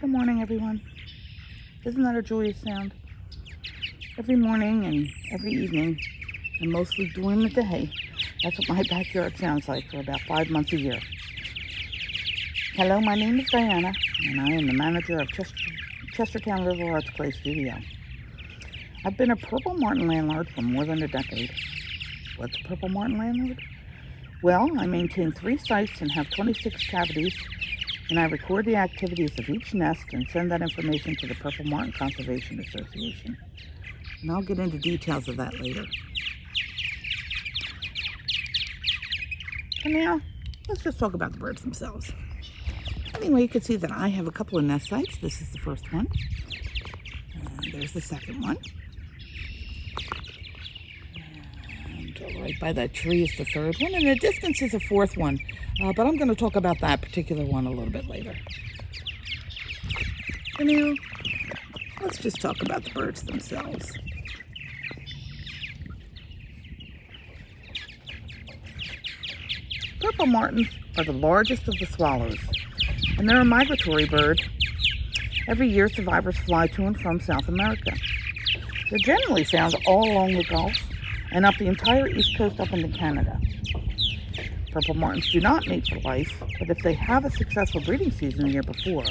Good morning, everyone. Isn't that a joyous sound? Every morning and every evening, and mostly during the day, that's what my backyard sounds like for about 5 months a year. Hello, my name is Diana, and I am the manager of Chestertown RiverArts Play Studio. I've been a purple martin landlord for more than a decade. What's a purple martin landlord? Well, I maintain 3 sites and have 26 cavities, and I record the activities of each nest and send that information to the Purple Martin Conservation Association. And I'll get into details of that later. And now, let's just talk about the birds themselves. Anyway, you can see that I have a couple of nest sites. This is the first one. And there's the second one. And right by that tree is the third one. And the distance is a fourth one. But I'm going to talk about that particular one a little bit later. For now, let's just talk about the birds themselves. Purple martins are the largest of the swallows, and they're a migratory bird. Every year, survivors fly to and from South America. They're generally found all along the Gulf and up the entire east coast up into Canada. Purple martins do not mate for life, but if they have a successful breeding season the year before,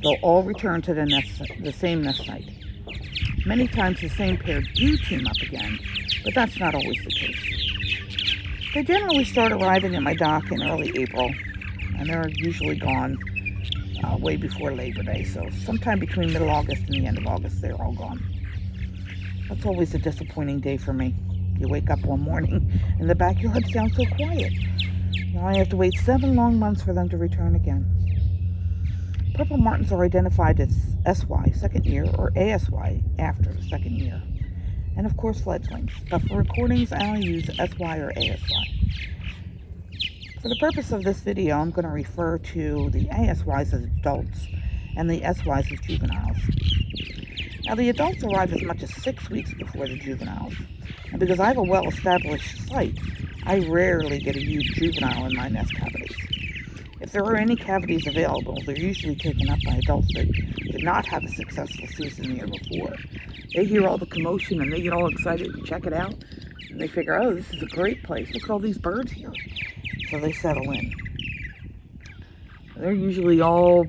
they'll all return to the same nest site. Many times the same pair do team up again, but that's not always the case. They generally start arriving at my dock in early April, and they're usually gone way before Labor Day, so sometime between middle August and the end of August, they're all gone. That's always a disappointing day for me. You wake up one morning and the backyard sounds so quiet. Now I have to wait 7 long months for them to return again. Purple martins are identified as SY, second year, or ASY, after the second year. And of course fledglings, but for recordings I'll use SY or ASY. For the purpose of this video, I'm going to refer to the ASYs as adults and the SYs as juveniles. Now the adults arrive as much as 6 weeks before the juveniles. And because I have a well-established site, I rarely get a huge juvenile in my nest cavities. If there are any cavities available, they're usually taken up by adults that did not have a successful season the year before. They hear all the commotion and they get all excited to check it out. And they figure, oh, this is a great place. Look at all these birds here. So they settle in. They're usually all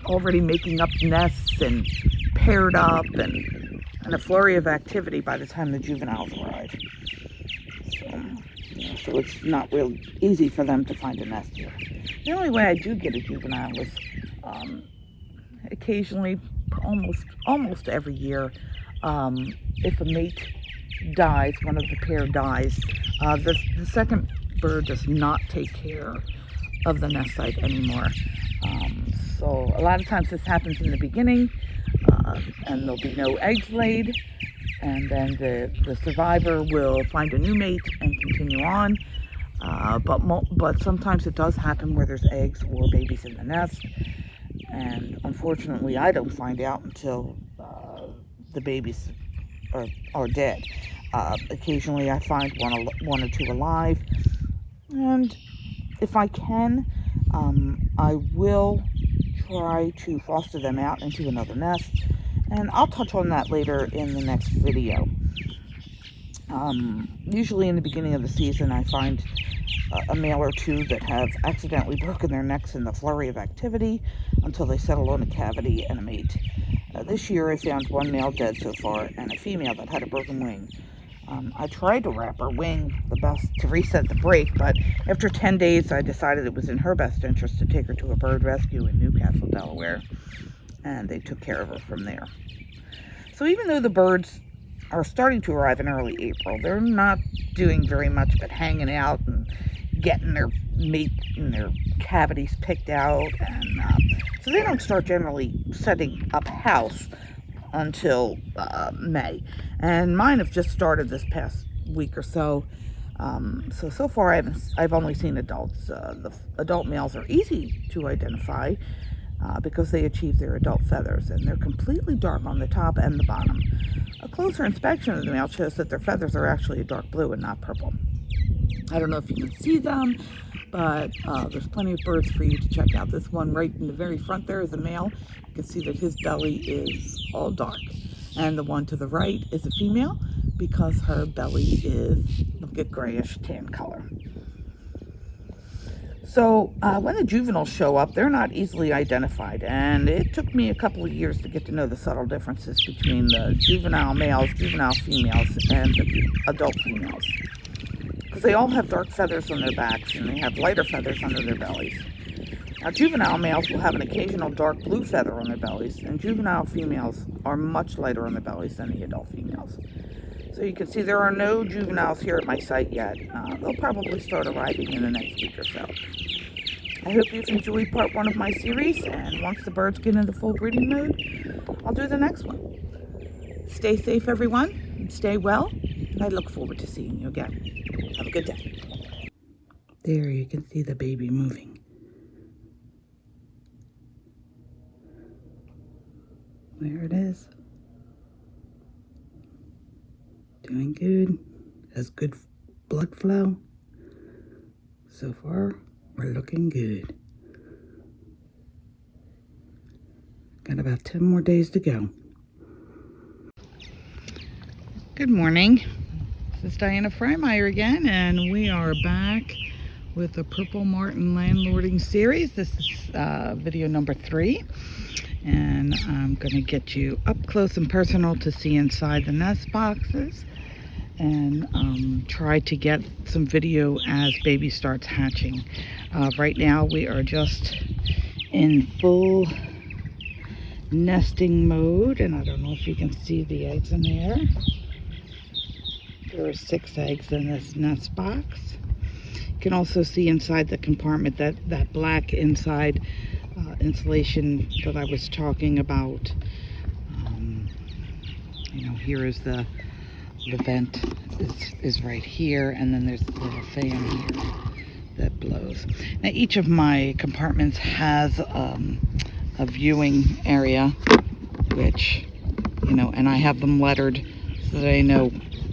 already making up nests and paired up and a flurry of activity by the time the juveniles arrive. So it's not real easy for them to find a nest here. The only way I do get a juvenile is occasionally, almost every year, if a mate dies, one of the pair dies, the second bird does not take care of the nest site anymore. So a lot of times this happens in the beginning, and there'll be no eggs laid, and then the survivor will find a new mate and continue on. But sometimes it does happen where there's eggs or babies in the nest, and unfortunately I don't find out until the babies are dead. Occasionally I find one or two alive, and if I can, I will try to foster them out into another nest, and I'll touch on that later in the next video. Usually in the beginning of the season I find a male or two that have accidentally broken their necks in the flurry of activity until they settle on a cavity and a mate. This year I found 1 male dead so far and a female that had a broken wing. I tried to wrap her wing the best to reset the break, but after 10 days I decided it was in her best interest to take her to a bird rescue in Newcastle, Delaware, and they took care of her from there. So even though the birds are starting to arrive in early April, they're not doing very much but hanging out and getting their mate and their cavities picked out, and so they don't start generally setting up house until May, and mine have just started this past week or so. So far I've only seen adults. The adult males are easy to identify because they achieve their adult feathers, and they're completely dark on the top and the bottom. A closer inspection of the male shows that their feathers are actually a dark blue and not purple. I don't know if you can see them, but there's plenty of birds for you to check out. This one right in the very front there is a male. You can see that his belly is all dark. And the one to the right is a female because her belly is like a grayish tan color. So when the juveniles show up, they're not easily identified, and it took me a couple of years to get to know the subtle differences between the juvenile males, juvenile females, and the adult females. Because they all have dark feathers on their backs, and they have lighter feathers under their bellies. Now, juvenile males will have an occasional dark blue feather on their bellies, and juvenile females are much lighter on their bellies than the adult females. So you can see there are no juveniles here at my site yet. They'll probably start arriving in the next week or so. I hope you've enjoyed part 1 of my series, and once the birds get into full breeding mode, I'll do the next one. Stay safe, everyone, and stay well, and I look forward to seeing you again. Have a good day. There, you can see the baby moving. There it is. Doing good. Has good blood flow. So far, we're looking good. Got about 10 more days to go. Good morning. This is Dianna Frymiare again, and we are back with the Purple Martin Landlording series. This is video number 3. And I'm going to get you up close and personal to see inside the nest boxes, and try to get some video as baby starts hatching. Right now we are just in full nesting mode, and I don't know if you can see the eggs in there. There are 6 eggs in this nest box. You can also see inside the compartment that black inside insulation that I was talking about. You know, here is the vent is right here, and then there's a little fan here that blows. Now each of my compartments has a viewing area, which, you know, and I have them lettered so that I know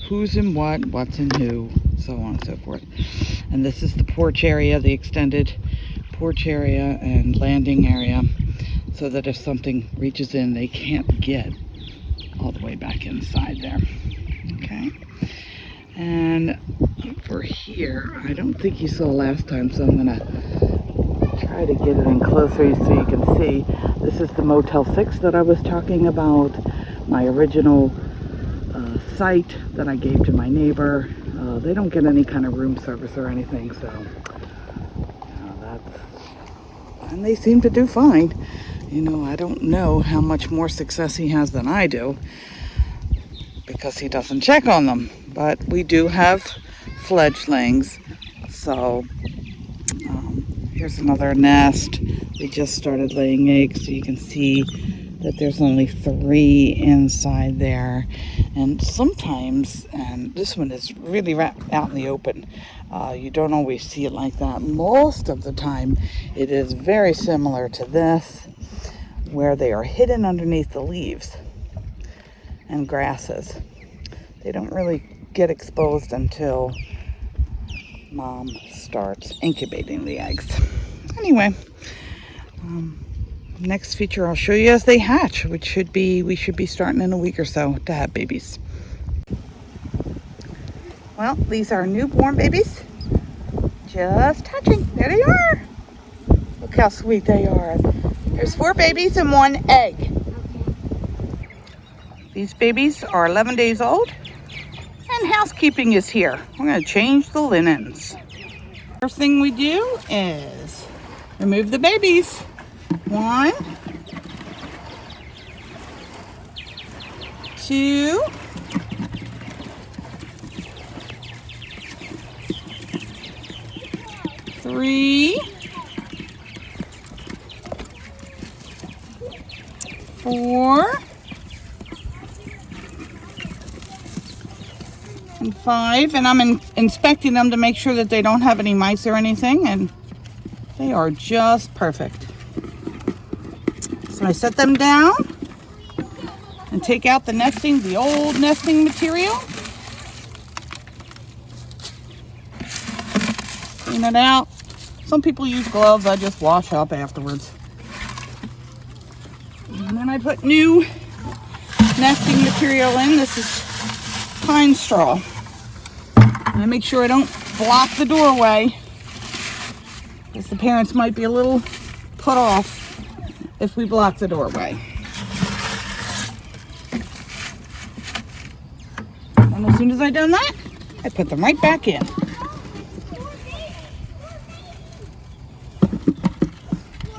who's in what's in who, so on and so forth. And this is the porch area, the extended porch area and landing area, so that if something reaches in, they can't get all the way back inside there. Okay, and for here, I don't think you saw last time, so I'm gonna try to get it in closer so you can see. This is the Motel 6 that I was talking about, my original site that I gave to my neighbor. They don't get any kind of room service or anything, so and they seem to do fine. You know, I don't know how much more success he has than I do, because he doesn't check on them. But we do have fledglings. So here's another nest. They just started laying eggs, so you can see that there's only 3 inside there. And sometimes, and this one is really out in the open, you don't always see it like that. Most of the time it is very similar to this, where they are hidden underneath the leaves and grasses. They don't really get exposed until mom starts incubating the eggs. Anyway, next feature I'll show you as they hatch, which we should be starting in a week or so to have babies. Well, these are newborn babies, just hatching. There they are. Look how sweet they are. There's 4 babies and 1 egg. These babies are 11 days old, and housekeeping is here. We're going to change the linens. First thing we do is remove the babies. 1, 2, 3, 4, and 5, and I'm inspecting them to make sure that they don't have any mice or anything, and they are just perfect. So I set them down and take out the old nesting material. Clean it out. Some people use gloves. I just wash up afterwards. And then I put new nesting material in. This is pine straw. And I make sure I don't block the doorway, because the parents might be a little put off if we block the doorway. And as soon as I've done that, I put them right back in.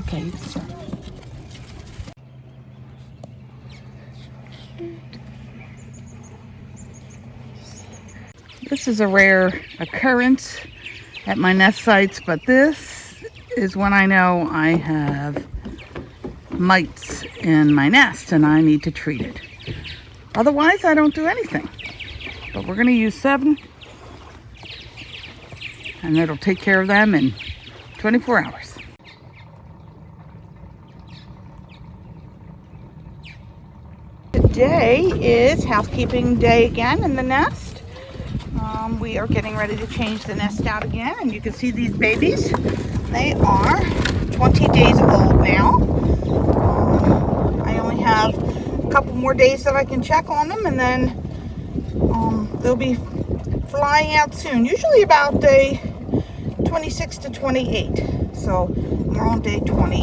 Okay, you can start. This is a rare occurrence at my nest sites, but this is when I know I have mites in my nest and I need to treat it. Otherwise, I don't do anything. But we're going to use 7, and it'll take care of them in 24 hours. Today is housekeeping day again in the nest. We are getting ready to change the nest out again, and you can see these babies. They are 20 days old now. I only have a couple more days that I can check on them, and then they'll be flying out soon. Usually about day 26 to 28. So we're on day 20.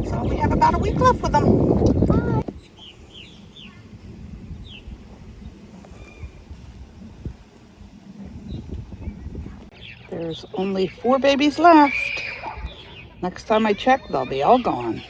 So we have about a week left with them. Bye. There's only 4 babies left. Next time I check, they'll be all gone.